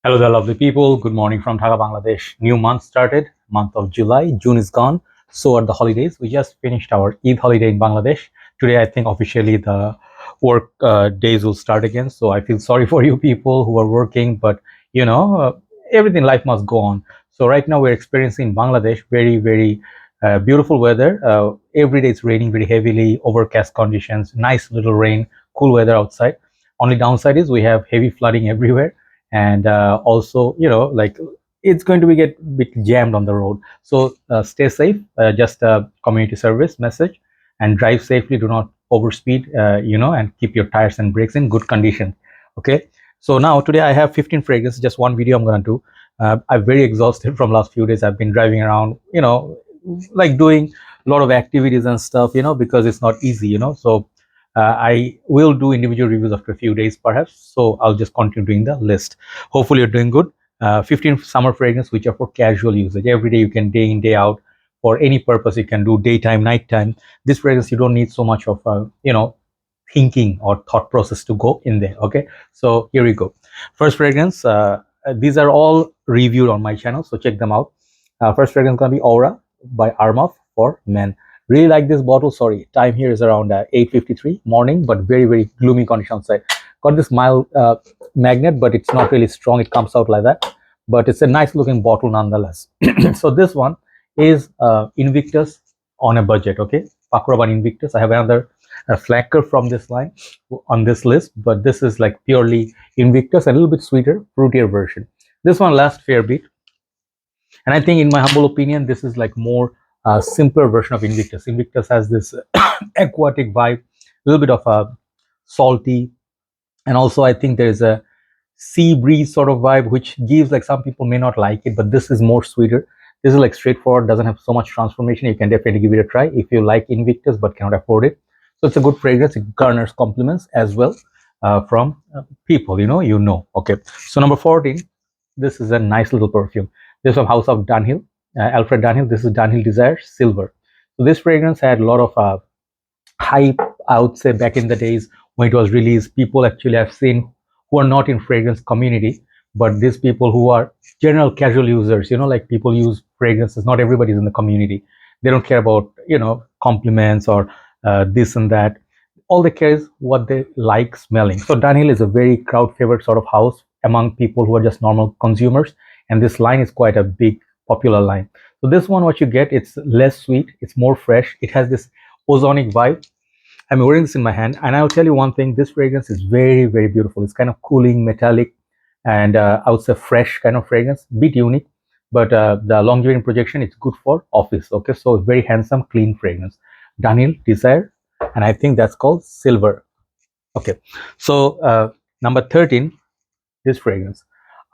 Hello there, lovely people. Good morning from Dhaka, Bangladesh. New month started, month of July. June is gone. So are the holidays. We just finished our Eid holiday in Bangladesh. Today, I think officially the work days will start again. So I feel sorry for you people who are working, but you know, everything life must go on. So right now we're experiencing in Bangladesh very beautiful weather. Every day it's raining very heavily, overcast conditions, nice little rain, cool weather outside. Only downside is we have heavy flooding everywhere, and also like it's going to be get bit jammed on the road. So stay safe, just a community service message, and drive safely. Do not overspeed, and keep your tires and brakes in good condition. Okay, so now today I have 15 fragrances, just one video I'm gonna do. I'm very exhausted from last few days. I've been driving around, like doing a lot of activities and stuff, because it's not easy, so I will do individual reviews after a few days, perhaps. So I'll just continue doing the list. Hopefully, you're doing good. 15 summer fragrances which are for casual usage. Every day you can, day in, day out, for any purpose. You can do daytime, nighttime. This fragrance you don't need so much of thinking or thought process to go in there. Okay, so here we go. First fragrance. These are all reviewed on my channel, so check them out. First fragrance is gonna be Aura by Armaf for men. Really like this bottle. Sorry, time here is around 8:53 morning, but very gloomy condition outside. Got this mild magnet, but it's not really strong. It comes out like that, but it's a nice looking bottle nonetheless. So this one is Invictus on a budget. Okay, Paco Rabanne Invictus. I have another flanker from this line on this list, but this is like purely Invictus, a little bit sweeter, fruitier version. This one lasts fair bit, and I think, in my humble opinion, this is like more simpler version of Invictus. Invictus has this aquatic vibe, a little bit of a salty, and also I think there is a sea breeze sort of vibe, which gives, like, some people may not like it, but this is more sweeter. This is like straightforward, doesn't have so much transformation. You can definitely give it a try if you like Invictus but cannot afford it. So it's a good fragrance. It garners compliments as well from people Okay, so number 14. This is a nice little perfume. This is from House of Dunhill, Alfred Dunhill. This is Dunhill Desire Silver. So this fragrance had a lot of hype, I would say, back in the days when it was released. People actually have seen who are not in fragrance community, but these people who are general casual users, like people use fragrances. Not everybody is in the community. They don't care about compliments or this and that. All they care is what they like smelling. So Dunhill is a very crowd favorite sort of house among people who are just normal consumers, and this line is quite a big popular line. So this one, what you get, it's less sweet, it's more fresh, it has this ozonic vibe. I'm wearing this in my hand, and I'll tell you one thing: this fragrance is very beautiful. It's kind of cooling, metallic, and I would say fresh kind of fragrance, bit unique, but the longevity and projection, it's good for office. Okay, so very handsome, clean fragrance. Dunhill Desire, and I think that's called Silver. Okay, so number 13, this fragrance,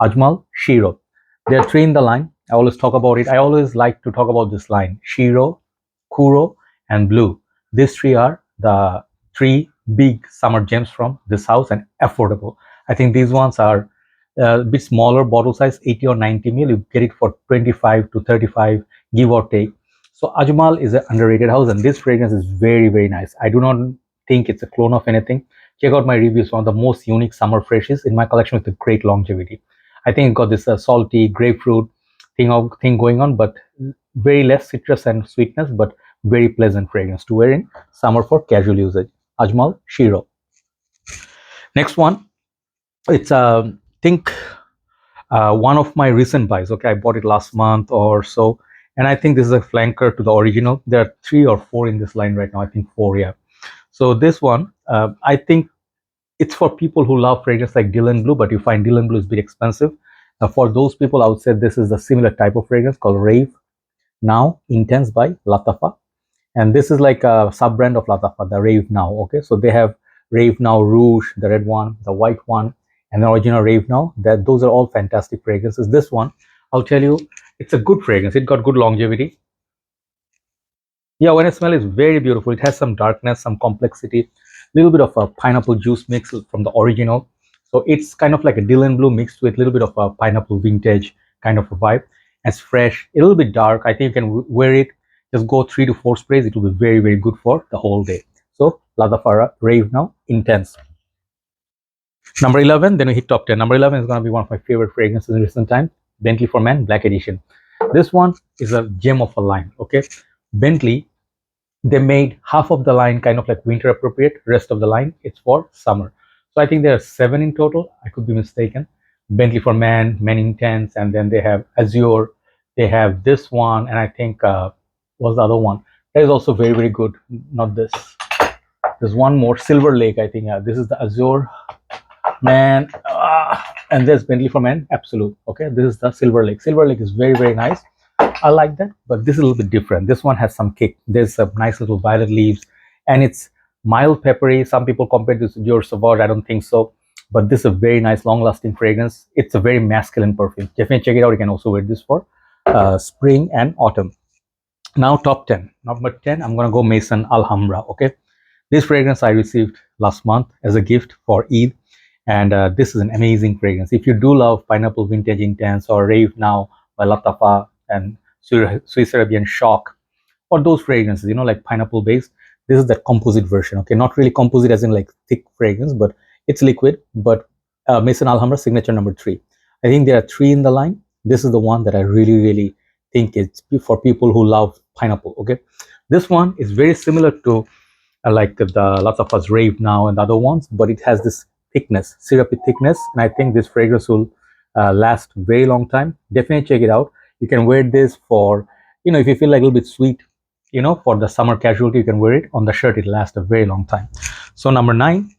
Ajmal Shiro. There are three in the line. I always talk about it. I always like to talk about this line: Shiro, Kuro, and Blue. These three are the three big summer gems from this house, and affordable. I think these ones are a bit smaller bottle size, 80 or 90 ml. You get it for 25 to 35, give or take. So Ajmal is an underrated house, and this fragrance is very nice. I do not think it's a clone of anything. Check out my reviews. One of the most unique summer freshes in my collection with a great longevity. I think it got this salty grapefruit thing going on, but very less citrus and sweetness, but very pleasant fragrance to wear in summer for casual usage. Ajmal Shiro. Next one, it's think one of my recent buys. Okay, I bought it last month or so, and I think this is a flanker to the original. There are 3 or 4 in this line right now. I think 4, yeah. So this one, I think it's for people who love fragrance like Dylan Blue, but you find Dylan Blue is a bit expensive. For those people, I would say this is a similar type of fragrance called Rave Now Intense by Lattafa, and this is like a sub brand of Lattafa, the Rave Now. Okay, so they have Rave Now Rouge, the red one, the white one, and the original Rave Now. That those are all fantastic fragrances. This one, I'll tell you, it's a good fragrance. It got good longevity. Yeah, when I smell, it's very beautiful. It has some darkness, some complexity, a little bit of a pineapple juice mix from the original. So it's kind of like a Dylan Blue mixed with a little bit of a pineapple vintage kind of a vibe. It's fresh, a little bit dark. I think you can wear it, just go 3 to 4 sprays. It will be very good for the whole day. So Lattafa Rave Now Intense. Number 11, then we hit top 10. Number 11 is going to be one of my favorite fragrances in recent time, Bentley for Men Black Edition. This one is a gem of a line, okay? Bentley, they made half of the line kind of like winter appropriate, rest of the line it's for summer. So I think there are 7 in total, I could be mistaken. Bentley for Men, Men Intense, and then they have Azure, they have this one, and I think what's the other one that is also very, very good. Not this, there's one more, Silver Lake, I think. This is the Azure Man, and there's Bentley for Men Absolute. Okay, this is the Silver Lake. Silver Lake is very, very nice. I like that, but this is a little bit different. This one has some kick. There's some nice little violet leaves, and it's mild peppery. Some people compare this to Dior Sauvage. I don't think so, but this is a very nice, long-lasting fragrance. It's a very masculine perfume. Definitely check it out. You can also wear this for spring and autumn. Now top 10. Number 10, I'm gonna go Maison Alhambra. Okay, this fragrance I received last month as a gift for Eid, and this is an amazing fragrance. If you do love Pineapple Vintage Intense or Rave Now by Lattafa and Swiss Arabian Shock, or those fragrances, you know, like pineapple based, this is the composite version. Okay, not really composite as in like thick fragrance, but it's liquid. But Maison Alhambra Signature No. 3. I think there are 3 in the line. This is the one that I really, really think it's for people who love pineapple. Okay, this one is very similar to like the Lattafa's Rave Now and the other ones, but it has this thickness, syrupy thickness, and I think this fragrance will last very long time. Definitely check it out. You can wear this for, you know, if you feel like a little bit sweet, you know, for the summer casualty, you can wear it on the shirt. It lasts a very long time. So number 9,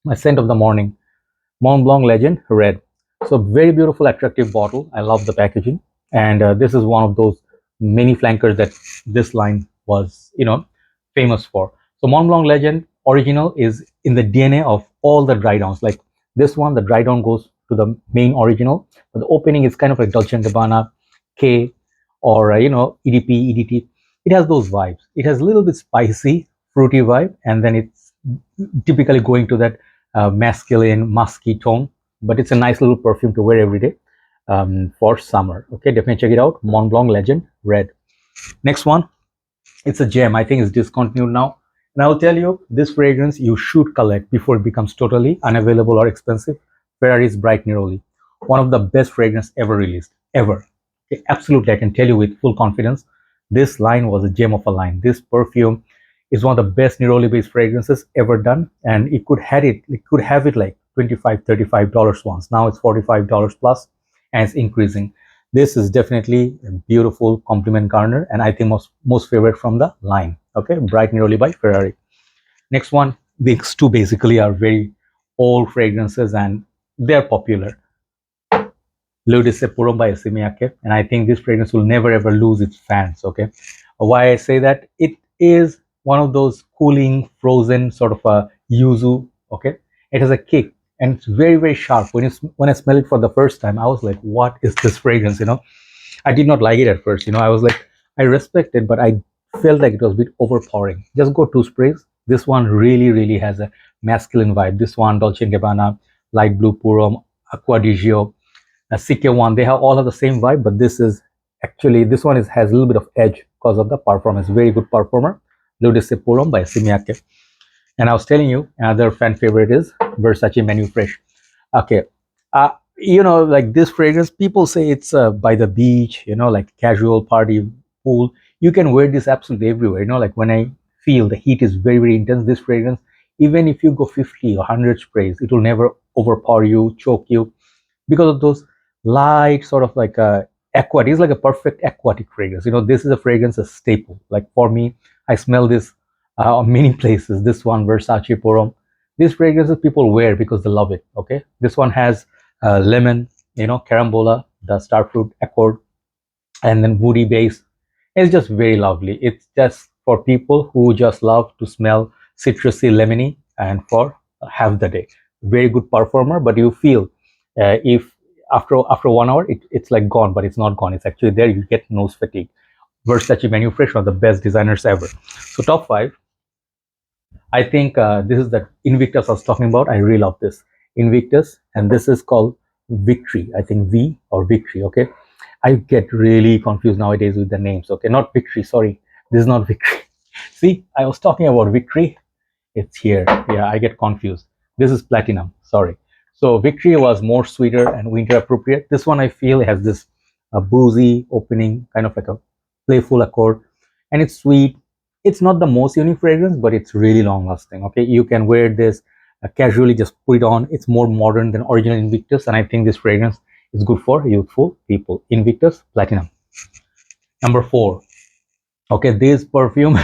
my scent of the morning, Mont Blanc Legend Red. So very beautiful, attractive bottle. I love the packaging, and this is one of those many flankers that this line was, you know, famous for. So Mont Blanc Legend original is in the DNA of all the dry downs. Like this one, the dry down goes to the main original, but the opening is kind of like Dolce & Gabbana, K, or you know, EDP, EDT. It has those vibes. It has a little bit spicy, fruity vibe, and then it's typically going to that masculine, musky tone. But it's a nice little perfume to wear every day for summer. Okay, definitely check it out. Mont Blanc Legend Red. Next one, it's a gem. I think it's discontinued now. And I'll tell you, this fragrance you should collect before it becomes totally unavailable or expensive. Ferrari's Bright Neroli, one of the best fragrance ever released, ever. Okay, absolutely, I can tell you with full confidence, this line was a gem of a line. This perfume is one of the best Neroli-based fragrances ever done, and it could have it like $25, $35 once. Now it's $45 plus, and it's increasing. This is definitely a beautiful compliment garner, and I think most favorite from the line. Okay, Bright Neroli by Ferrari. Next one, these two basically are very old fragrances and they're popular. Issey by Miyake, and I think this fragrance will never ever lose its fans. Okay, why I say that? It is one of those cooling, frozen sort of a yuzu. Okay, it has a kick and it's very, very sharp. When I smell it for the first time, I was like, what is this fragrance? You know, I did not like it at first. You know, I was like, I respect it, but I felt like it was a bit overpowering. Just go 2 sprays. This one really, really has a masculine vibe. This one, Dolce & Gabbana, Light Blue Purum, Acqua di Gio, CK1, they all have the same vibe, but this one has a little bit of edge because of the performance. Very good performer. Issey by Miyake. And I was telling you, another fan favorite is Versace Man Fraiche. Okay, you know, like this fragrance, people say it's by the beach, you know, like casual party, pool. You can wear this absolutely everywhere. You know, like when I feel the heat is very, very intense, this fragrance, even if you go 50 or 100 sprays, it will never overpower you, choke you, because of those light sort of like aquatic. It's like a perfect aquatic fragrance. You know, this is a fragrance, a staple. Like for me, I smell this on many places. This one, Versace Purum. These fragrances people wear because they love it. Okay, this one has lemon, you know, carambola, the starfruit accord, and then woody base. It's just very lovely. It's just for people who just love to smell citrusy, lemony, and for half the day. Very good performer, but you feel if after 1 hour it's like gone, but it's not gone. It's actually there. You get nose fatigue. Versace Man Fraiche, one of the best designers ever. So top 5. I think this is the Invictus I was talking about. I really love this Invictus, and this is called Victory. I think V or Victory. Okay, I get really confused nowadays with the names. Okay, not Victory. Sorry, this is not Victory. See, I was talking about Victory. It's here. Yeah, I get confused. This is Platinum. Sorry. So Victory was more sweeter and winter appropriate. This one I feel has this boozy opening, kind of like a playful accord, and it's sweet. It's not the most unique fragrance, but it's really long lasting. Okay, you can wear this casually, just put it on. It's more modern than original Invictus, and I think this fragrance is good for youthful people. Invictus Platinum. Number 4. Okay, this perfume,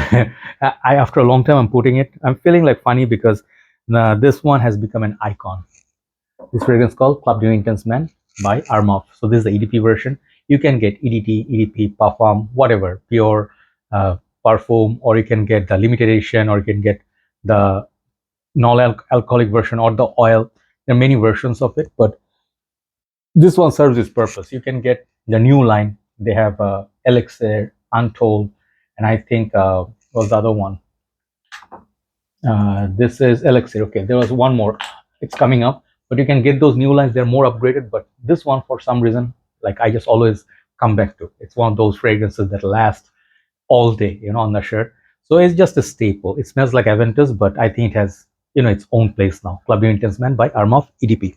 after a long time I'm putting it. I'm feeling like funny because this one has become an icon. This fragrance called Club de Intense Man by Armaf. So this is the EDP version. You can get EDT, EDP, Parfum, whatever, pure Parfum, or you can get the limited edition, or you can get the non-alcoholic version or the oil. There are many versions of it, but this one serves its purpose. You can get the new line. They have Elixir, Untold, and I think what was the other one? This is Elixir. Okay, there was one more. It's coming up, but you can get those new lines. They're more upgraded, but this one, for some reason, like I just always come back to. It's one of those fragrances that last all day, on the shirt. So it's just a staple. It smells like Aventus, but I think it has, its own place now. Club de Intense Man by Armaf EDP.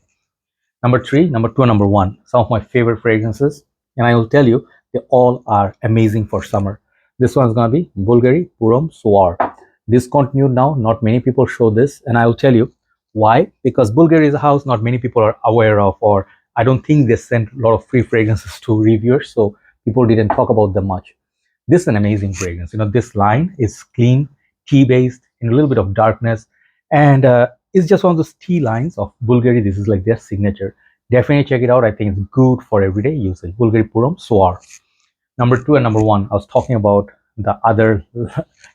Number 3, number 2, and number 1. Some of my favorite fragrances, and I will tell you, they all are amazing for summer. This one's gonna be Bvlgari Purom Soir. Discontinued now. Not many people show this, and I will tell you why. Because Bvlgari is a house not many people are aware of, or I don't think they sent a lot of free fragrances to reviewers, so people didn't talk about them much. This is an amazing fragrance. This line is clean, tea-based, in a little bit of darkness, and it's just one of those tea lines of Bvlgari. This is like their signature. Definitely check it out. I think it's good for everyday usage. Bvlgari Purom Soir. Number 2 and number 1. I was talking about the other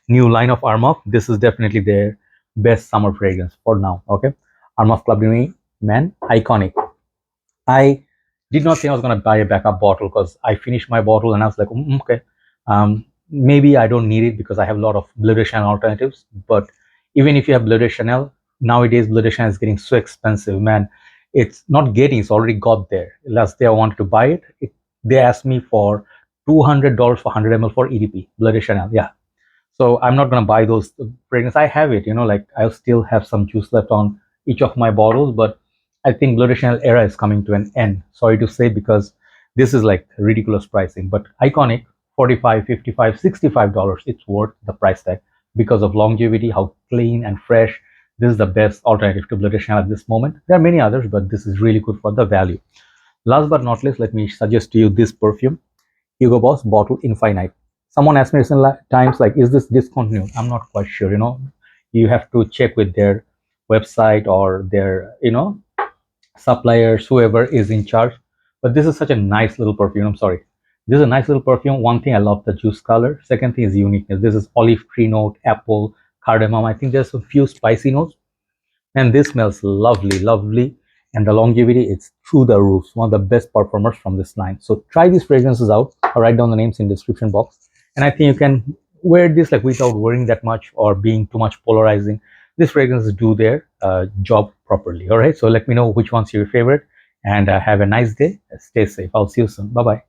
new line of Armaf. This is definitely their best summer fragrance for now. Okay, Armaf Club de Nuit Man, iconic. I did not think I was going to buy a backup bottle because I finished my bottle and I was like, okay, maybe I don't need it because I have a lot of Bleu de Chanel alternatives. But even if you have Bleu de Chanel, nowadays Bleu de Chanel is getting so expensive, man. It's not getting, it's already got there. Last day I wanted to buy it, they asked me for $200 for 100 ml for EDP, Bleu de Chanel, yeah. So I'm not going to buy those fragrances. I have it, like I'll still have some juice left on each of my bottles, but I think Bleu de Chanel era is coming to an end. Sorry to say, because this is like ridiculous pricing, but iconic. $45, $55, $65. It's worth the price tag because of longevity, how clean and fresh. This is the best alternative to Bleu de Chanel at this moment. There are many others, but this is really good for the value. Last but not least, let me suggest to you this perfume, Hugo Boss Bottle Infinite. Someone asked me recent times, like, is this discontinued? I'm not quite sure. You have to check with their website or their suppliers, whoever is in charge. But this is such a nice little perfume. I'm sorry, this is a nice little perfume. One thing, I love the juice color. Second thing is uniqueness. This is olive tree note, apple, cardamom. I think there's a few spicy notes, and this smells lovely. And the longevity, it's through the roof. One of the best performers from this line. So try these fragrances out. I'll write down the names in the description box, and I think you can wear this like without worrying that much or being too much polarizing. These fragrances do their job properly. All right, so let me know which one's your favorite, and have a nice day. Stay safe. I'll see you soon. Bye bye.